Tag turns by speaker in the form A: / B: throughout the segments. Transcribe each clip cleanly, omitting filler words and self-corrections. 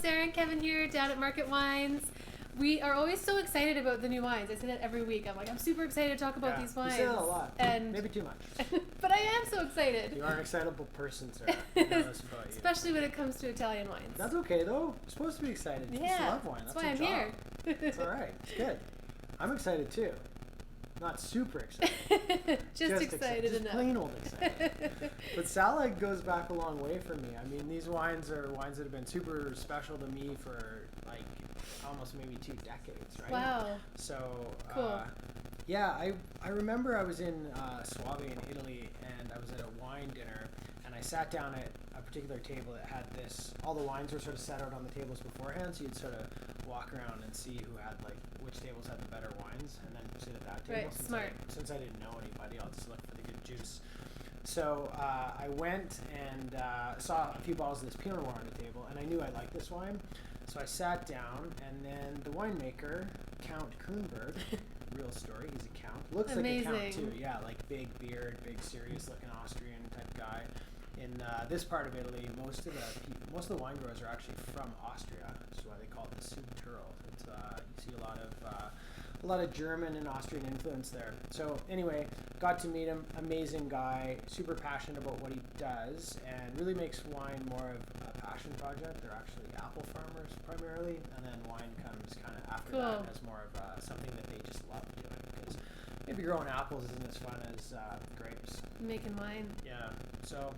A: Sarah and Kevin here down at Market Wines. We are always so excited about the new wines. I say that every week. I'm like, I'm super excited to talk about these wines.
B: You say that a lot.
A: And
B: maybe too much.
A: but I am so excited.
B: You are an excitable person, Sarah. I know this about you.
A: Especially when it comes to Italian wines.
B: That's okay, though. You're supposed to be excited. You just love wine.
A: That's
B: your
A: why I'm
B: job.
A: here.
B: It's all right. It's good. I'm excited, too. Not super excited.
A: just excited
B: just
A: enough.
B: Plain old excited. But Salad goes back a long way for me. I mean, these wines are wines that have been super special to me for like almost maybe 2 decades, right?
A: Wow.
B: So,
A: cool.
B: I remember I was in Suave in Italy, and I was at a wine dinner, and I sat down at a particular table that had this. All the wines were sort of set out on the tables beforehand, so you'd sort of walk around and see who had like which tables had the better wines, and then sit at that table.
A: Right, smart.
B: Since I didn't know anybody, I'll just look for the good juice. So I went and saw a few bottles of this Pinot Noir on the table, and I knew I liked this wine. So I sat down, and then the winemaker, Count Kronberg, real story, he's a count. Looks
A: Amazing.
B: like a count too, yeah, like big beard, big serious-looking Austrian type guy. In this part of Italy, most of the wine growers are actually from Austria. That's why they call it the Südtirol. It's you see a lot of German and Austrian influence there. So anyway, got to meet him. Amazing guy, super passionate about what he does, and really makes wine more of a passion project. They're actually apple farmers primarily, and then wine comes kind of after that as more of something that they just love doing, because maybe growing apples isn't as fun as grapes.
A: Making wine.
B: Yeah. So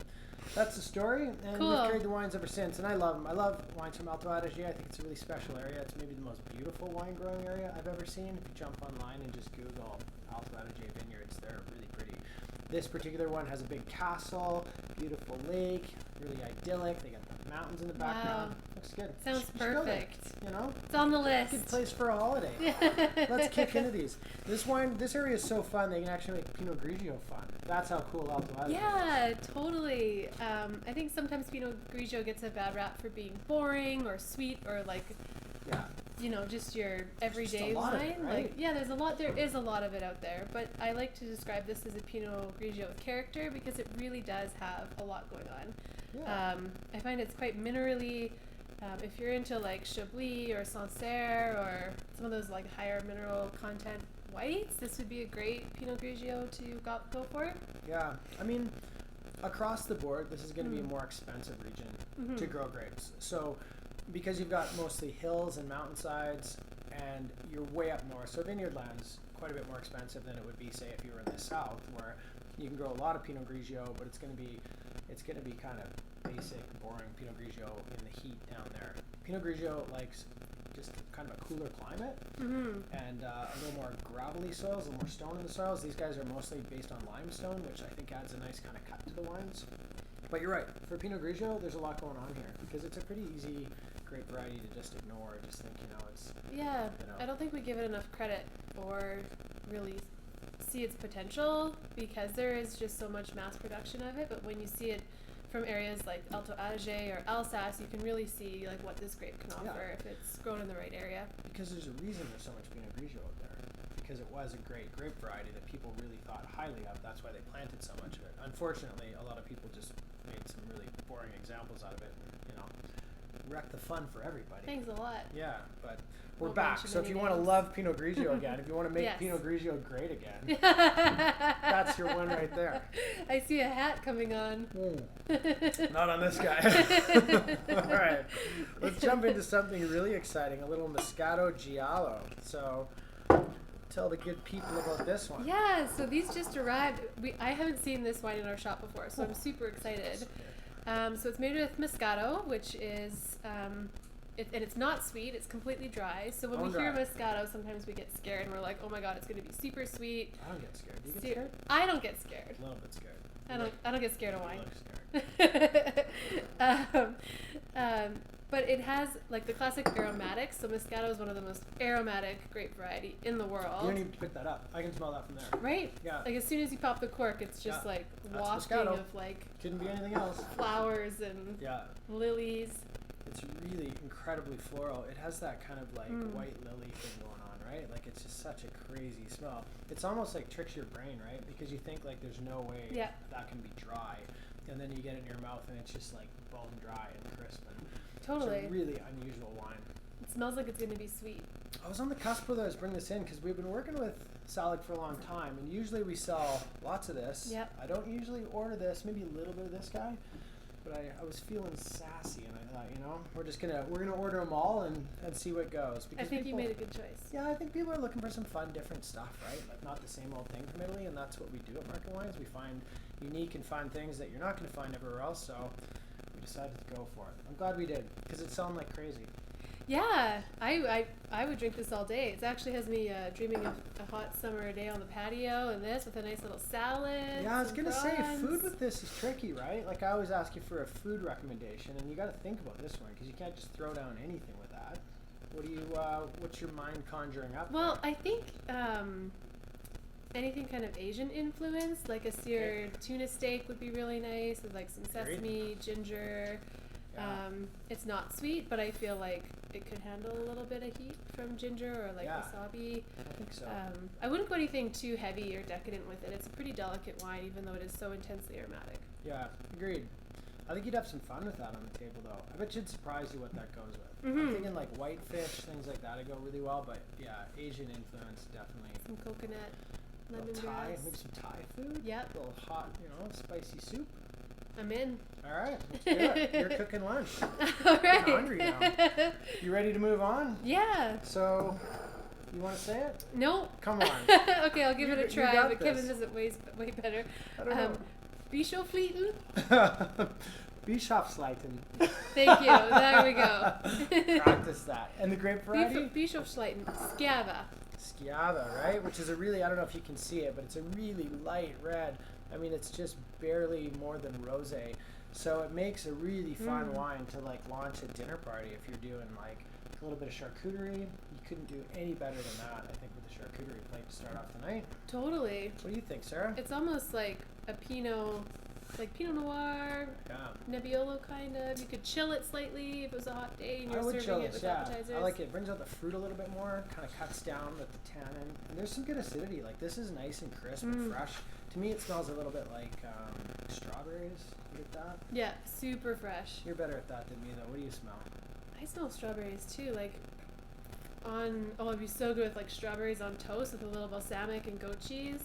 B: that's the story, and
A: Cool.
B: we've carried the wines ever since, and I love them. I love wines from Alto Adige. I think it's a really special area. It's maybe the most beautiful wine growing area I've ever seen. If you jump online and just Google Alto Adige vineyards, they're really pretty. This particular one has a big castle, beautiful lake, really idyllic. They got the mountains in the background.
A: Wow.
B: Looks good.
A: Sounds
B: You should go there,
A: perfect.
B: you know?
A: It's on the list.
B: Good place for a holiday. Let's kick into these. This area is so fun. They can actually make Pinot Grigio fun. That's how cool Alto Adige is.
A: Yeah, totally. I think sometimes Pinot Grigio gets a bad rap for being boring or sweet or like, just your everyday
B: a lot of
A: wine.
B: it, right?
A: Like, yeah, there is a lot of it out there. But I like to describe this as a Pinot Grigio with character because it really does have a lot going on.
B: Yeah.
A: I find it's quite minerally. If you're into like Chablis or Sancerre or some of those like higher mineral content whites, this would be a great Pinot Grigio to go for.
B: Yeah, I mean, across the board, this is going to be a more expensive region to grow grapes. So, because you've got mostly hills and mountainsides, and you're way up north, so vineyard land's quite a bit more expensive than it would be, say, if you were in the south, where you can grow a lot of Pinot Grigio, but it's going to be kind of basic, boring Pinot Grigio in the heat down there. Pinot Grigio likes just kind of a cooler climate and a little more gravelly soils, a little more stone in the soils. These guys are mostly based on limestone, which I think adds a nice kind of cut to the wines. But you're right, for Pinot Grigio, there's a lot going on here because it's a pretty easy grape variety to just ignore. Just think, it's
A: I don't think we give it enough credit or really see its potential because there is just so much mass production of it. But when you see it from areas like Alto Adige or Alsace, you can really see like what this grape can offer if it's grown in the right area.
B: Because there's a reason there's so much Pinot Grigio out there. Because it was a great grape variety that people really thought highly of. That's why they planted so much of it. Unfortunately, a lot of people just made some really boring examples out of it and, wrecked the fun for everybody.
A: Thanks a lot.
B: Yeah, but we're
A: Won't
B: back.
A: mention
B: So if
A: any
B: you want to
A: names.
B: love Pinot Grigio again, if you want to make
A: Yes.
B: Pinot Grigio great again, that's your one right there.
A: I see a hat coming on.
B: Not on this guy. All right, let's jump into something really exciting, a little Moscato Giallo. So tell the good people about this one.
A: Yeah, so these just arrived. I haven't seen this wine in our shop before, so I'm super excited. So it's made with Moscato, which is, and it's not sweet, it's completely dry. So when we hear Moscato, sometimes we get scared and we're like, oh my god, it's going to be super sweet.
B: I don't get scared. Do you get scared?
A: I don't get scared.
B: A little bit scared.
A: I don't get scared of wine.
B: I look scared.
A: But it has like the classic aromatics. So Moscato is one of the most aromatic grape variety in the world.
B: You don't need to pick that up. I can smell that from there.
A: Right?
B: Yeah.
A: Like as soon as you pop the cork, it's just like
B: That's
A: wafting
B: Moscato.
A: of like
B: Couldn't be anything else.
A: flowers and lilies.
B: It's really incredibly floral. It has that kind of like white lily thing going on, right? Like it's just such a crazy smell. It's almost like tricks your brain, right? Because you think like there's no way that can be dry. And then you get it in your mouth and it's just like bone dry and crisp. And
A: Totally.
B: It's a really unusual wine.
A: It smells like it's going to be sweet.
B: I was on the cusp whether I was bringing this in because we've been working with Selig for a long time, and usually we sell lots of this.
A: Yep.
B: I don't usually order this, maybe a little bit of this guy, but I was feeling sassy, and I thought, we're gonna order them all and see what goes.
A: I think you made a good choice.
B: Yeah, I think people are looking for some fun, different stuff, right? Like not the same old thing from Italy, and that's what we do at Market Wines. We find unique and fun things that you're not going to find everywhere else. So we decided to go for it. I'm glad we did because it's selling like crazy.
A: Yeah, I would drink this all day. It actually has me dreaming of a hot summer day on the patio and this with a nice little salad.
B: Yeah, I was going to say,
A: prawns.
B: food with this is tricky, right? Like I always ask you for a food recommendation, and you got to think about this one because you can't just throw down anything with that. What's your mind conjuring up?
A: Well,
B: there?
A: I think anything kind of Asian influence, like a seared tuna steak would be really nice with like some sesame, ginger.
B: Yeah.
A: It's not sweet, but I feel like it could handle a little bit of heat from ginger or like wasabi.
B: I think so.
A: I wouldn't go anything too heavy or decadent with it. It's a pretty delicate wine, even though it is so intensely aromatic.
B: Yeah, agreed. I think you'd have some fun with that on the table, though. I bet you'd surprise you what that goes with.
A: Mm-hmm.
B: I'm thinking like whitefish, things like that would go really well, but yeah, Asian influence definitely.
A: Some coconut,
B: Thai,
A: lemongrass.
B: maybe some Thai food.
A: Yep.
B: A little hot, spicy soup.
A: I'm in.
B: All right, let's do it. You're cooking lunch.
A: All right.
B: I'm hungry now. You ready to move on?
A: Yeah.
B: So, you want to say it?
A: Nope.
B: Come on.
A: Okay, I'll give it a
B: You
A: try,
B: got
A: but
B: this.
A: Kevin does it way better.
B: I don't know.
A: Bischofsleiten?
B: Bischofsleiten.
A: Thank you. There we go.
B: Practice that. And the grape variety?
A: Bischofsleiten. Schiava.
B: Schiava, right? Which is a really, I don't know if you can see it, but it's a really light red. I mean, it's just barely more than rosé. So it makes a really fun wine to like launch a dinner party if you're doing like a little bit of charcuterie. You couldn't do any better than that, I think, with the charcuterie plate to start off the night.
A: Totally.
B: What do you think, Sarah?
A: It's almost like a Pinot Noir, Nebbiolo kind of. You could chill it slightly if it was a hot day and
B: I
A: you're
B: would
A: serving
B: chill
A: it
B: this,
A: with
B: yeah.
A: appetizers.
B: I like it. It brings out the fruit a little bit more, kind of cuts down with the tannin. And there's some good acidity. Like this is nice and crisp and fresh. To me, it smells a little bit like strawberries. You get that?
A: Yeah, super fresh.
B: You're better at that than me, though. What do you smell?
A: I smell strawberries too. Like it'd be so good with like strawberries on toast with a little balsamic and goat cheese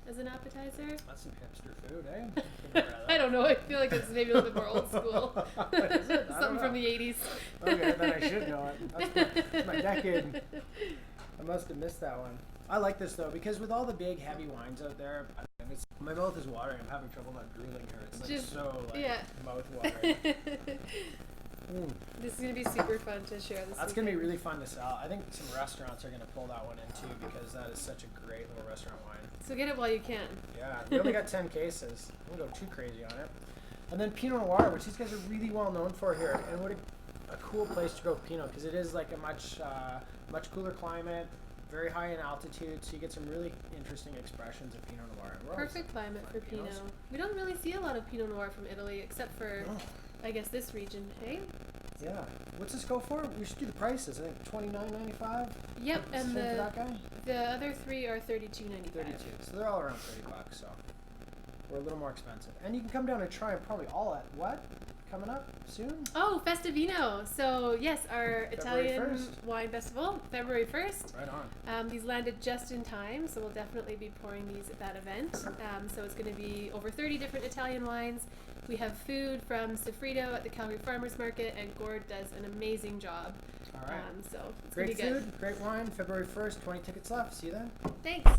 A: as an appetizer.
B: That's some hipster food, eh?
A: I don't know. I feel like it's maybe a little bit more old school.
B: Is it?
A: Something from the 80s.
B: Okay, then I should know it. That's my decade. I must have missed that one. I like this though because with all the big heavy wines out there, my mouth is watering. I'm having trouble not drooling here. It's like
A: Just,
B: so like
A: yeah.
B: mouth watering.
A: This is gonna be super fun to share this.
B: That's gonna be really fun to sell. I think some restaurants are gonna pull that one in too because that is such a great little restaurant wine.
A: So get it while you can.
B: Yeah, we only got 10 cases. I won't go too crazy on it. And then Pinot Noir, which these guys are really well known for here, and what a cool place to grow Pinot because it is like a much cooler climate. Very high in altitude, so you get some really interesting expressions of Pinot Noir.
A: Perfect climate for Pinot.
B: Pinots.
A: We don't really see a lot of Pinot Noir from Italy, except for, I guess, this region. Hey.
B: Yeah. What's this go for? We should do the prices. I think $29.95.
A: Yep, and
B: for that guy?
A: the other three are $32.95.
B: 32. So they're all around $30. So we're a little more expensive, and you can come down and try them probably all at what? Coming up soon?
A: Oh, Festivino. So, yes, our
B: February
A: Italian
B: 1st.
A: wine festival, February 1st.
B: Right on.
A: These landed just in time, so we'll definitely be pouring these at that event. So it's going to be over 30 different Italian wines. We have food from Sofrito at the Calgary Farmers Market, and Gord does an amazing job.
B: All right.
A: So it's
B: Great
A: going to be
B: food, great wine. February 1st, 20 tickets left. See you then.
A: Thanks.